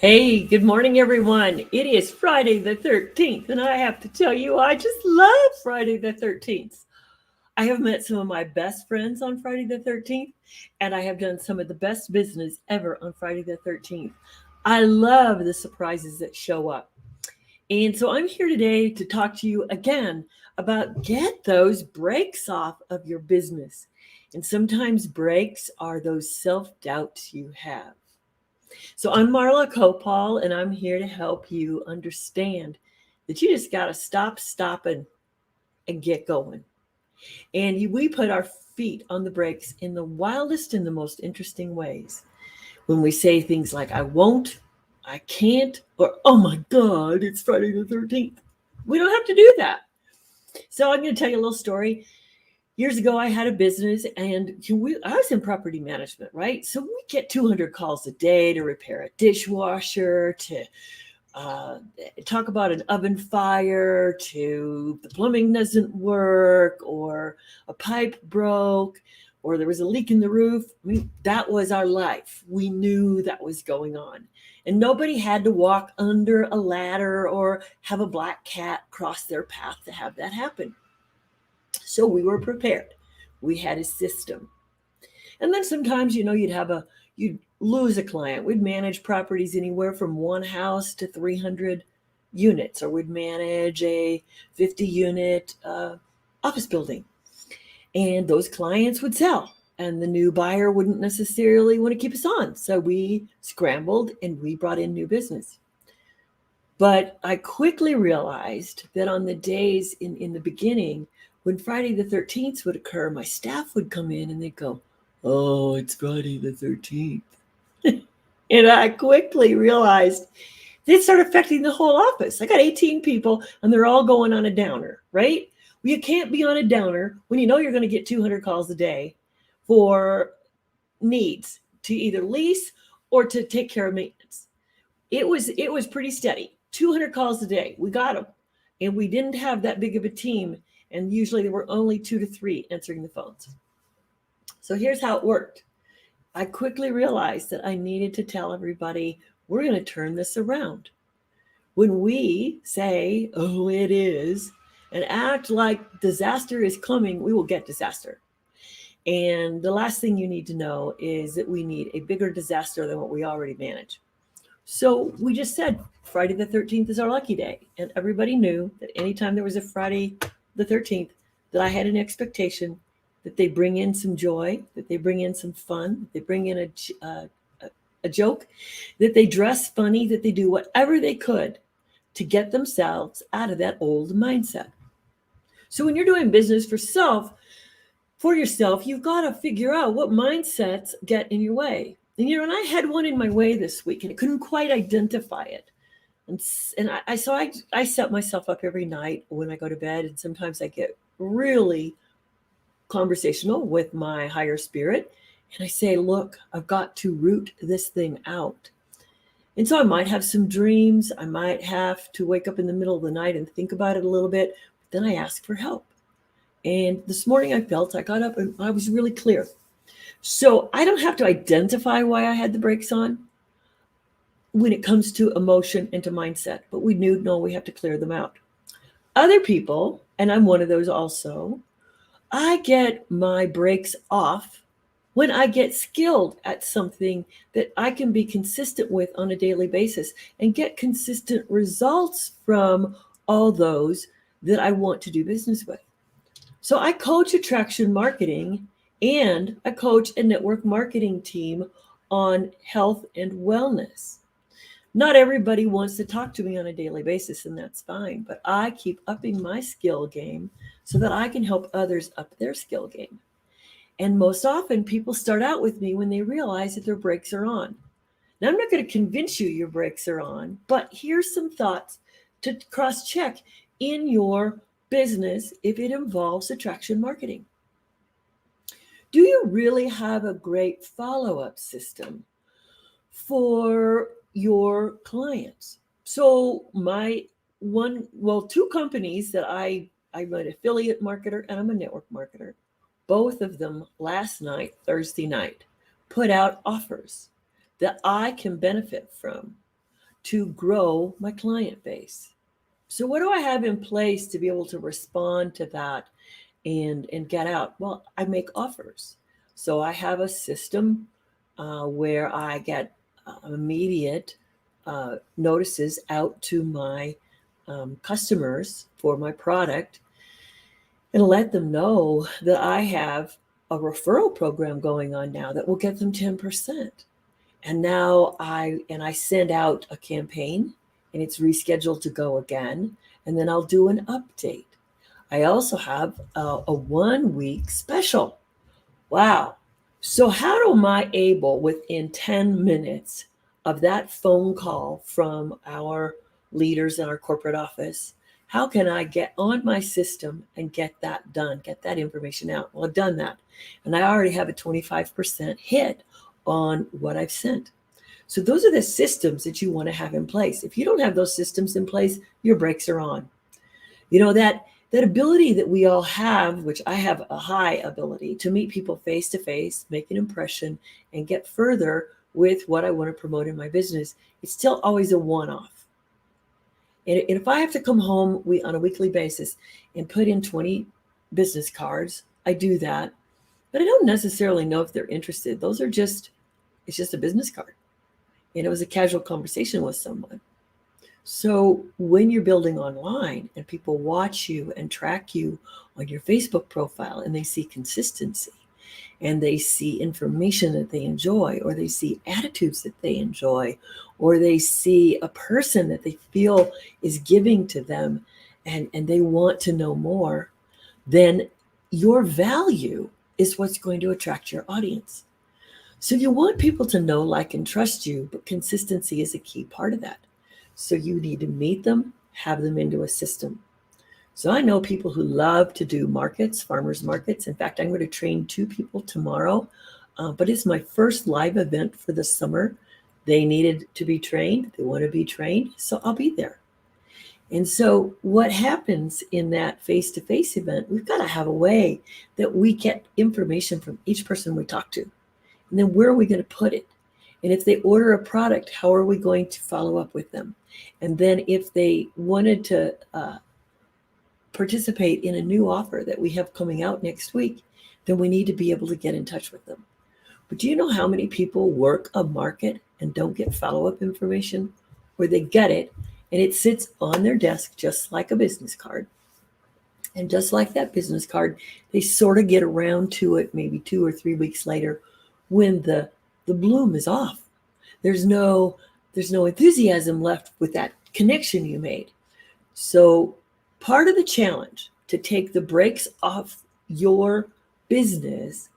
Hey, good morning, everyone. It is Friday the 13th, and I have to tell you, I just love Friday the 13th. I have met some of my best friends on Friday the 13th, and I have done some of the best business ever on Friday the 13th. I love the surprises that show up. And so I'm here today to talk to you again about get those breaks off of your business. And sometimes breaks are those self doubts you have. So I'm Marla Copal, and I'm here to help you understand that you just got to stop stopping and get going. And we put our feet on the brakes in the wildest and the most interesting ways. When we say things like, I won't, I can't, or oh my God, it's Friday the 13th. We don't have to do that. So I'm going to tell you a little story. Years ago, I had a business and I was in property management, right? So we get 200 calls a day to repair a dishwasher, to uh, talk about an oven fire, to the plumbing doesn't work, or a pipe broke, or there was a leak in the roof. I mean, that was our life. We knew that was going on. And nobody had to walk under a ladder or have a black cat cross their path to have that happen. So we were prepared. We had a system. And then sometimes, you'd lose a client. We'd manage properties anywhere from one house to 300 units, or we'd manage a 50 unit office building. And those clients would sell, and the new buyer wouldn't necessarily want to keep us on. So we scrambled and we brought in new business. But I quickly realized that on the days in the beginning, when Friday the 13th would occur, my staff would come in and they'd go, "Oh, it's Friday the 13th." And I quickly realized they start affecting the whole office. I got 18 people and they're all going on a downer, right? Well, you can't be on a downer when you know you're going to get 200 calls a day for needs to either lease or to take care of maintenance. It was pretty steady. 200 calls a day. We got them. And we didn't have that big of a team, and usually there were only 2 to 3 answering the phones. So here's how it worked. I quickly realized that I needed to tell everybody we're going to turn this around. When we say, "Oh, it is," and act like disaster is coming, we will get disaster. And the last thing you need to know is that we need a bigger disaster than what we already manage. So we just said Friday the 13th is our lucky day. And everybody knew that anytime there was a Friday the 13th, that I had an expectation that they bring in some joy, that they bring in some fun, that they bring in a joke, that they dress funny, that they do whatever they could to get themselves out of that old mindset. So when you're doing business for yourself, you've got to figure out what mindsets get in your way. And I had one in my way this week, and I couldn't quite identify it. And I set myself up every night when I go to bed, and sometimes I get really conversational with my higher spirit, and I say, "Look, I've got to root this thing out." And so I might have some dreams. I might have to wake up in the middle of the night and think about it a little bit. But then I ask for help. And this morning I got up and I was really clear. So I don't have to identify why I had the brakes on when it comes to emotion and to mindset, but we do know we have to clear them out. Other people, and I'm one of those also, I get my brakes off when I get skilled at something that I can be consistent with on a daily basis and get consistent results from all those that I want to do business with. So I coach attraction marketing and I coach a network marketing team on health and wellness. Not everybody wants to talk to me on a daily basis, and that's fine, but I keep upping my skill game so that I can help others up their skill game. And most often, people start out with me when they realize that their brakes are on. Now, I'm not going to convince you your brakes are on, but here's some thoughts to cross check in your business if it involves attraction marketing. Do you really have a great follow up system for your clients? So, two companies that I'm an affiliate marketer and I'm a network marketer. Both of them last night, Thursday night, put out offers that I can benefit from. to grow my client base. So what do I have in place to be able to respond to that and get out? Well, I make offers. So I have a system where I get immediate notices out to my customers for my product and let them know that I have a referral program going on now that will get them 10%. And now I send out a campaign and it's rescheduled to go again. And then I'll do an update. I also have a 1 week special. Wow. So how am I able within 10 minutes of that phone call from our leaders in our corporate office? How can I get on my system and get that done, get that information out? Well, I've done that. And I already have a 25% hit on what I've sent. So those are the systems that you want to have in place. If you don't have those systems in place, your brakes are on. You know, that ability that we all have, which I have a high ability to meet people face to face, make an impression, and get further with what I want to promote in my business, it's still always a one-off. And if I have to come home on a weekly basis and put in 20 business cards, I do that. But I don't necessarily know if they're interested. It's just a business card. And it was a casual conversation with someone. So when you're building online and people watch you and track you on your Facebook profile and they see consistency and they see information that they enjoy, or they see attitudes that they enjoy, or they see a person that they feel is giving to them and they want to know more, then your value is what's going to attract your audience. So you want people to know, like, and trust you, but consistency is a key part of that. So you need to meet them, have them into a system. So I know people who love to do markets, farmers markets. In fact, I'm going to train 2 people tomorrow, but it's my first live event for the summer. They needed to be trained. They want to be trained, so I'll be there. And so what happens in that face-to-face event, we've got to have a way that we get information from each person we talk to. And then where are we going to put it? And if they order a product, how are we going to follow up with them? And then if they wanted to participate in a new offer that we have coming out next week, then we need to be able to get in touch with them. But do you know how many people work a market and don't get follow-up information? Or they get it and it sits on their desk just like a business card. And just like that business card, they sort of get around to it maybe 2 or 3 weeks later when the bloom is off. There's no enthusiasm left with that connection you made. So part of the challenge to take the brakes off your business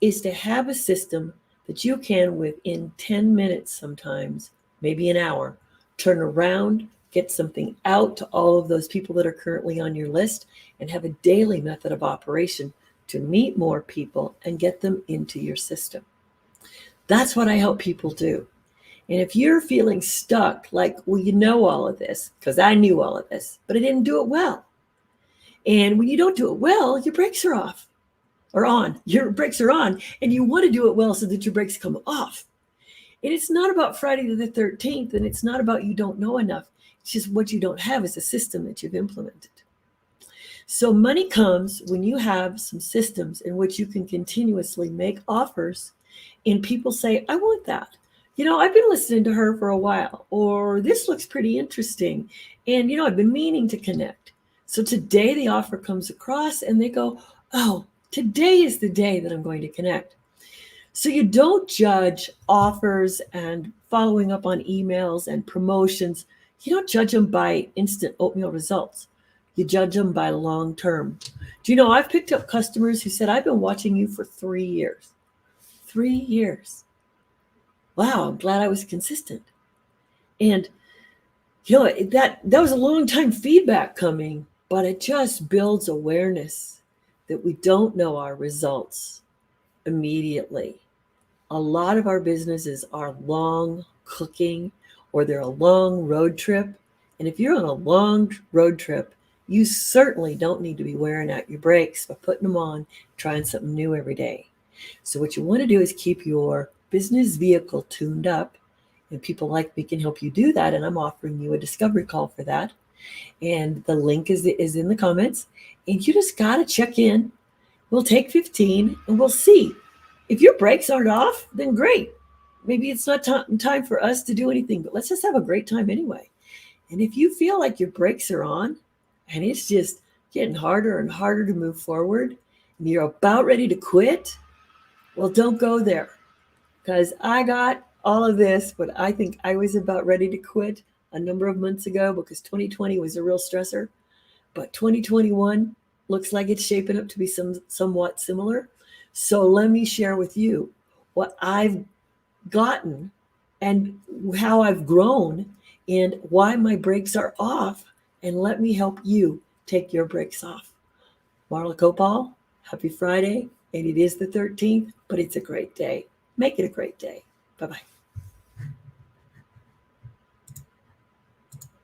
is to have a system that you can, within 10 minutes sometimes, maybe an hour, turn around, get something out to all of those people that are currently on your list, and have a daily method of operation to meet more people and get them into your system. That's what I help people do. And if you're feeling stuck, like, well, you know all of this, because I knew all of this, but I didn't do it well. And when you don't do it well, your brakes are off or on. Your brakes are on, and you want to do it well so that your brakes come off. And it's not about Friday the 13th, and it's not about you don't know enough. It's just what you don't have is a system that you've implemented. So money comes when you have some systems in which you can continuously make offers, and people say, I want that. You know, I've been listening to her for a while, or this looks pretty interesting. And, you know, I've been meaning to connect. So today the offer comes across and they go, oh, today is the day that I'm going to connect. So you don't judge offers and following up on emails and promotions. You don't judge them by instant oatmeal results. You judge them by long term. Do you know, I've picked up customers who said, I've been watching you for 3 years. 3 years. Wow, I'm glad I was consistent. And, you know, that was a long time feedback coming, but it just builds awareness that we don't know our results immediately. A lot of our businesses are long cooking, or they're a long road trip. And if you're on a long road trip, you certainly don't need to be wearing out your brakes by putting them on, trying something new every day. So what you want to do is keep your business vehicle tuned up And people like me can help you do that. And I'm offering you a discovery call for that. And the link is in the comments. And you just got to check in. We'll take 15 and we'll see. If your brakes aren't off, then great. Maybe it's not time for us to do anything, but let's just have a great time anyway. And if you feel like your brakes are on and it's just getting harder and harder to move forward and you're about ready to quit, well, don't go there, because I got all of this, but I think I was about ready to quit a number of months ago because 2020 was a real stressor. But 2021 looks like it's shaping up to be somewhat similar. So let me share with you what I've gotten and how I've grown and why my brakes are off. And let me help you take your brakes off. Marla Copal, happy Friday. And it is the 13th, but it's a great day. Make it a great day. Bye-bye.